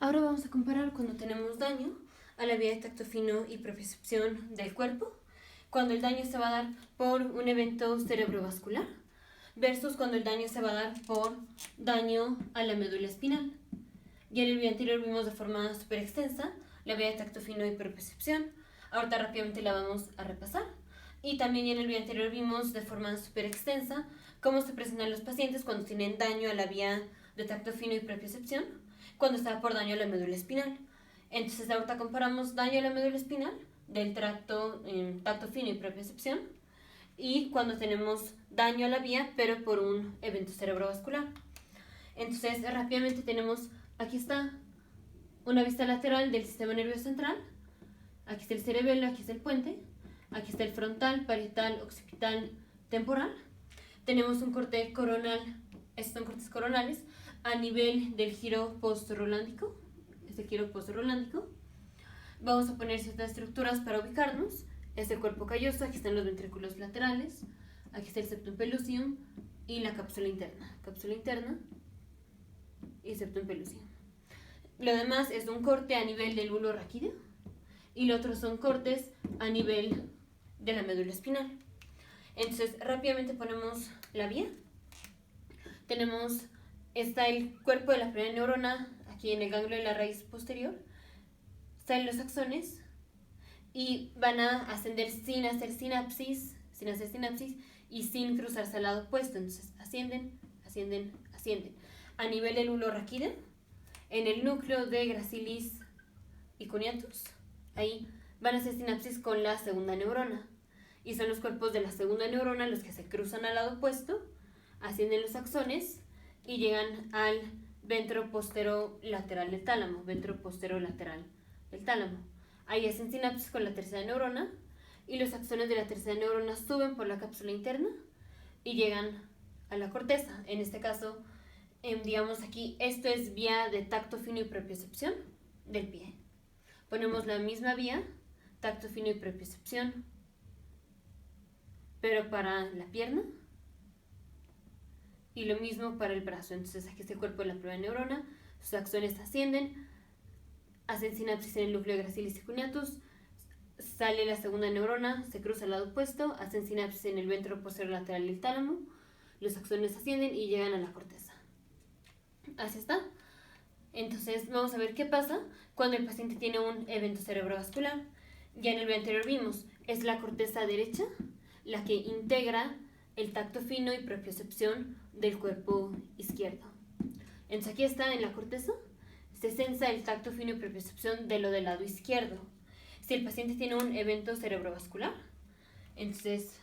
Ahora vamos a comparar cuando tenemos daño a la vía de tacto fino y propiocepción del cuerpo, cuando el daño se va a dar por un evento cerebrovascular versus cuando el daño se va a dar por daño a la médula espinal. Y en el video anterior vimos de forma súper extensa la vía de tacto fino y propiocepción. Ahorita rápidamente la vamos a repasar. Y también en el video anterior vimos de forma súper extensa cómo se presentan los pacientes cuando tienen daño a la vía de tacto fino y propiocepción, cuando está por daño a la médula espinal. Entonces ahorita comparamos daño a la médula espinal del tacto fino y propiocepción y cuando tenemos daño a la vía pero por un evento cerebrovascular. Entonces rápidamente tenemos, aquí está una vista lateral del sistema nervioso central, aquí está el cerebelo, aquí está el puente, aquí está el frontal, parietal, occipital, temporal. Tenemos un corte coronal, estos son cortes coronales, a nivel del giro postrolándico, este giro postrolándico. Vamos a poner ciertas estructuras para ubicarnos. Este cuerpo calloso, aquí están los ventrículos laterales, aquí está el septum pellucidum y la cápsula interna y septum pellucidum. Lo demás es un corte a nivel del bulbo raquídeo y los otros son cortes a nivel de la médula espinal. Entonces rápidamente ponemos la vía. Está el cuerpo de la primera neurona aquí en el ganglio de la raíz posterior, están los axones y van a ascender sin hacer sinapsis y sin cruzarse al lado opuesto. Entonces ascienden. A nivel del bulbo raquídeo, en el núcleo de gracilis y cuneatus, ahí van a hacer sinapsis con la segunda neurona. Y son los cuerpos de la segunda neurona los que se cruzan al lado opuesto, ascienden los axones y llegan al ventro posterolateral del tálamo, Ahí hacen sinapsis con la tercera neurona y los axones de la tercera neurona suben por la cápsula interna y llegan a la corteza. En este caso, digamos aquí, esto es vía de tacto fino y propiocepción del pie. Ponemos la misma vía, tacto fino y propiocepción, pero para la pierna. Y lo mismo para el brazo. Entonces aquí está el cuerpo de la primera neurona, sus axones ascienden, hacen sinapsis en el núcleo de gracilis y cuneatus, sale la segunda neurona, se cruza al lado opuesto, hacen sinapsis en el ventro posterolateral del tálamo, los axones ascienden y llegan a la corteza. Así está. Entonces vamos a ver qué pasa cuando el paciente tiene un evento cerebrovascular. Ya en el video anterior vimos, es la corteza derecha la que integra el tacto fino y propiocepción del cuerpo izquierdo. Entonces aquí está en la corteza, se sensa el tacto fino y propiocepción de lo del lado izquierdo. Si el paciente tiene un evento cerebrovascular, entonces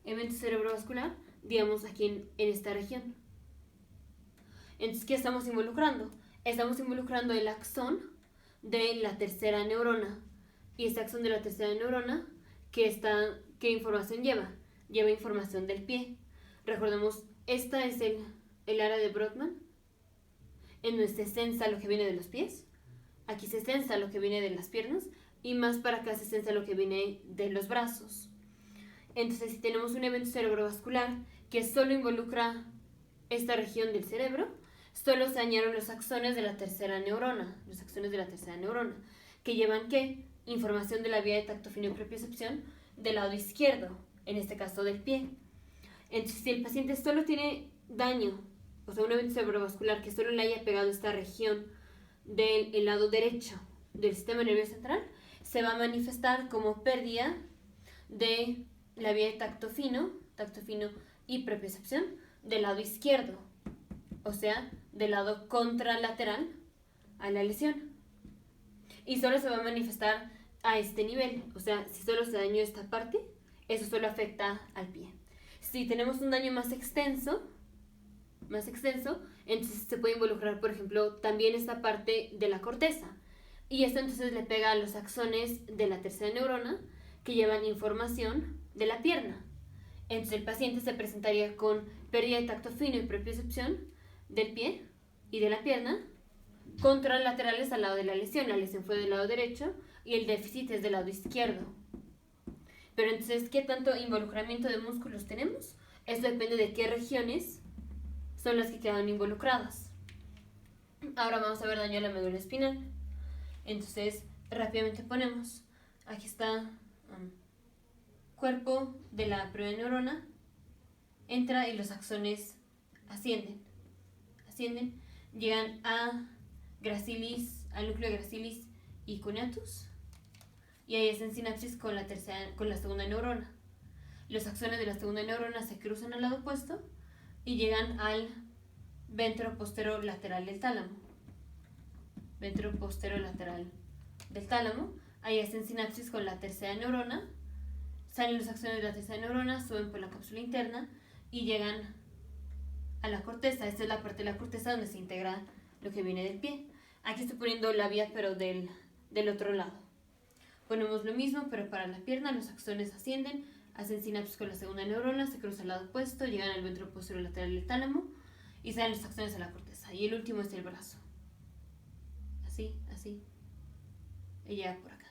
evento cerebrovascular, digamos aquí en esta región. Entonces, ¿qué estamos involucrando? Estamos involucrando el axón de la tercera neurona. Y este axón de la tercera neurona, ¿qué información lleva? Lleva información del pie. Recordemos, esta es el área de Brodmann, en donde se sensa lo que viene de los pies. Aquí se sensa lo que viene de las piernas y más para acá se sensa lo que viene de los brazos. Entonces, si tenemos un evento cerebrovascular que solo involucra esta región del cerebro, solo se añadieron los axones de la tercera neurona, que llevan ¿qué? Información de la vía de tacto fino y propiocepción del lado izquierdo, en este caso del pie. Entonces, si el paciente solo tiene daño, o sea, un evento cerebrovascular que solo le haya pegado esta región del lado derecho del sistema nervioso central, se va a manifestar como pérdida de la vía de tacto fino y propiocepción del lado izquierdo, o sea, del lado contralateral a la lesión. Y solo se va a manifestar a este nivel, o sea, si solo se dañó esta parte, eso solo afecta al pie. Si tenemos un daño más extenso, entonces se puede involucrar, por ejemplo, también esta parte de la corteza. Y esto entonces le pega a los axones de la tercera neurona que llevan información de la pierna. Entonces el paciente se presentaría con pérdida de tacto fino y propiocepción del pie y de la pierna, contralaterales al lado de la lesión. La lesión fue del lado derecho y el déficit es del lado izquierdo. Pero entonces, ¿qué tanto involucramiento de músculos tenemos? Esto depende de qué regiones son las que quedan involucradas. Ahora vamos a ver daño a la médula espinal. Entonces, rápidamente ponemos, aquí está cuerpo de la primera neurona, entra y los axones ascienden, llegan a gracilis, al núcleo de gracilis y cuneatus, y ahí hacen sinapsis con la segunda neurona. Los axones de la segunda neurona se cruzan al lado opuesto y llegan al ventroposterolateral del tálamo. Ahí hacen sinapsis con la tercera neurona, salen los axones de la tercera neurona, suben por la cápsula interna y llegan a la corteza. Esta es la parte de la corteza donde se integra lo que viene del pie. Aquí estoy poniendo la vía, pero del otro lado. Ponemos lo mismo, pero para la pierna los axones ascienden, hacen sinapsis con la segunda neurona, se cruzan al lado opuesto, llegan al ventroposterolateral del tálamo y salen los axones a la corteza. Y el último es el brazo. Así. Y llega por acá.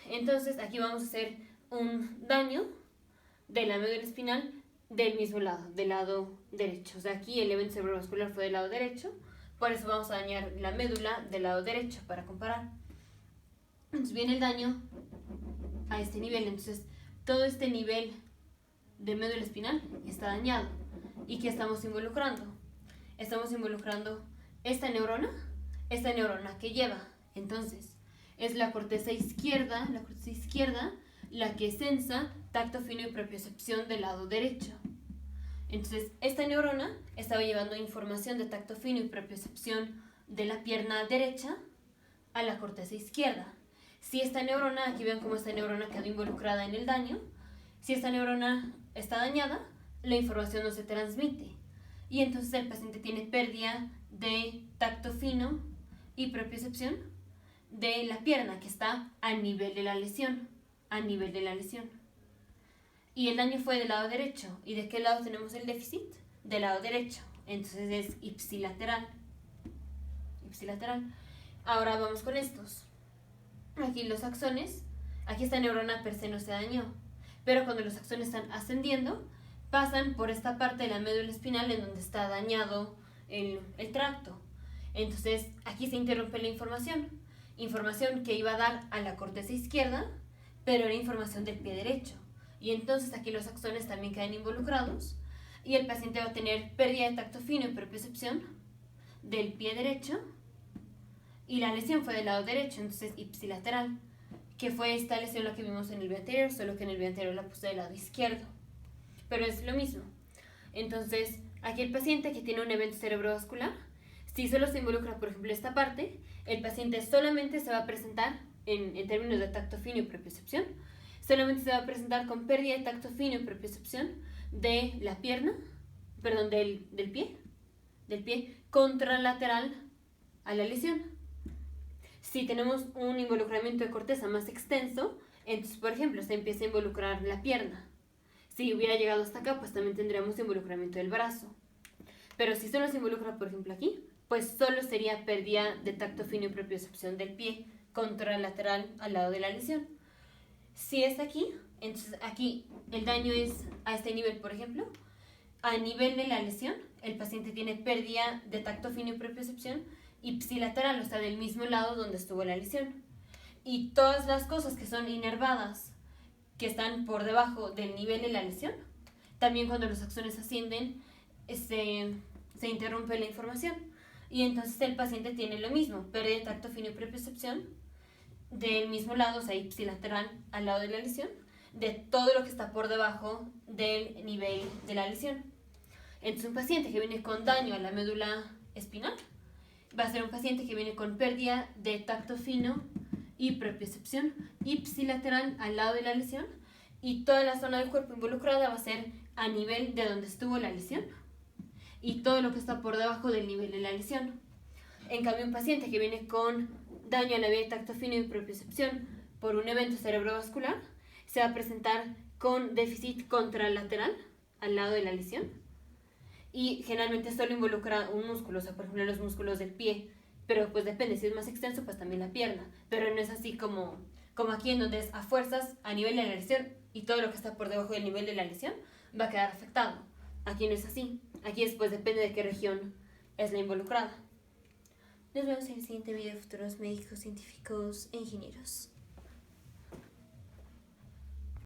Entonces aquí vamos a hacer un daño de la médula espinal del mismo lado, del lado derecho. O sea, aquí el evento cerebrovascular fue del lado derecho, por eso vamos a dañar la médula del lado derecho para comparar. Entonces viene el daño a este nivel. Entonces todo este nivel de médula espinal está dañado. ¿Y qué estamos involucrando? Estamos involucrando esta neurona que lleva. Entonces es la corteza izquierda la que sensa tacto fino y propiocepción del lado derecho. Entonces esta neurona estaba llevando información de tacto fino y propiocepción de la pierna derecha a la corteza izquierda. Si esta neurona, aquí ven cómo esta neurona quedó involucrada en el daño, si esta neurona está dañada, la información no se transmite. Y entonces el paciente tiene pérdida de tacto fino y propiocepción de la pierna que está a nivel de la lesión. Y el daño fue del lado derecho. ¿Y de qué lado tenemos el déficit? Del lado derecho. Entonces es ipsilateral. Ahora vamos con estos. Aquí los axones, aquí esta neurona per se no se dañó, pero cuando los axones están ascendiendo, pasan por esta parte de la médula espinal en donde está dañado el tracto. Entonces aquí se interrumpe la información que iba a dar a la corteza izquierda, pero era información del pie derecho. Y entonces aquí los axones también quedan involucrados y el paciente va a tener pérdida de tacto fino y propiocepción del pie derecho. Y la lesión fue del lado derecho, entonces ipsilateral, que fue esta lesión la que vimos en el video anterior, solo que en el video anterior la puse del lado izquierdo. Pero es lo mismo. Entonces, aquí el paciente que tiene un evento cerebrovascular, si solo se involucra, por ejemplo, esta parte, el paciente solamente se va a presentar, en términos de tacto fino y propiocepción, solamente se va a presentar con pérdida de tacto fino y propiocepción de la pierna, perdón, del pie contralateral a la lesión. Si tenemos un involucramiento de corteza más extenso, entonces, por ejemplo, se empieza a involucrar la pierna. Si hubiera llegado hasta acá, pues también tendríamos involucramiento del brazo. Pero si solo se involucra, por ejemplo, aquí, pues solo sería pérdida de tacto fino y propiocepción del pie contralateral al lado de la lesión. Si es aquí, entonces aquí el daño es a este nivel, por ejemplo. A nivel de la lesión, el paciente tiene pérdida de tacto fino y propiocepción ipsilateral, o sea, del mismo lado donde estuvo la lesión. Y todas las cosas que son inervadas, que están por debajo del nivel de la lesión, también cuando los axones ascienden, se interrumpe la información. Y entonces el paciente tiene lo mismo, pérdida de tacto fino y propiocepción del mismo lado, o sea, ipsilateral al lado de la lesión, de todo lo que está por debajo del nivel de la lesión. Entonces un paciente que viene con daño a la médula espinal va a ser un paciente que viene con pérdida de tacto fino y propiocepción ipsilateral al lado de la lesión, y toda la zona del cuerpo involucrada va a ser a nivel de donde estuvo la lesión y todo lo que está por debajo del nivel de la lesión. En cambio, un paciente que viene con daño a la vía de tacto fino y propiocepción por un evento cerebrovascular se va a presentar con déficit contralateral al lado de la lesión, y generalmente solo involucra un músculo, o sea, por ejemplo, los músculos del pie, pero pues depende, si es más extenso, pues también la pierna, pero no es así como aquí en donde es a fuerzas a nivel de la lesión y todo lo que está por debajo del nivel de la lesión va a quedar afectado. Aquí no es así, aquí después depende de qué región es la involucrada. Nos vemos en el siguiente video, futuros médicos, científicos e ingenieros.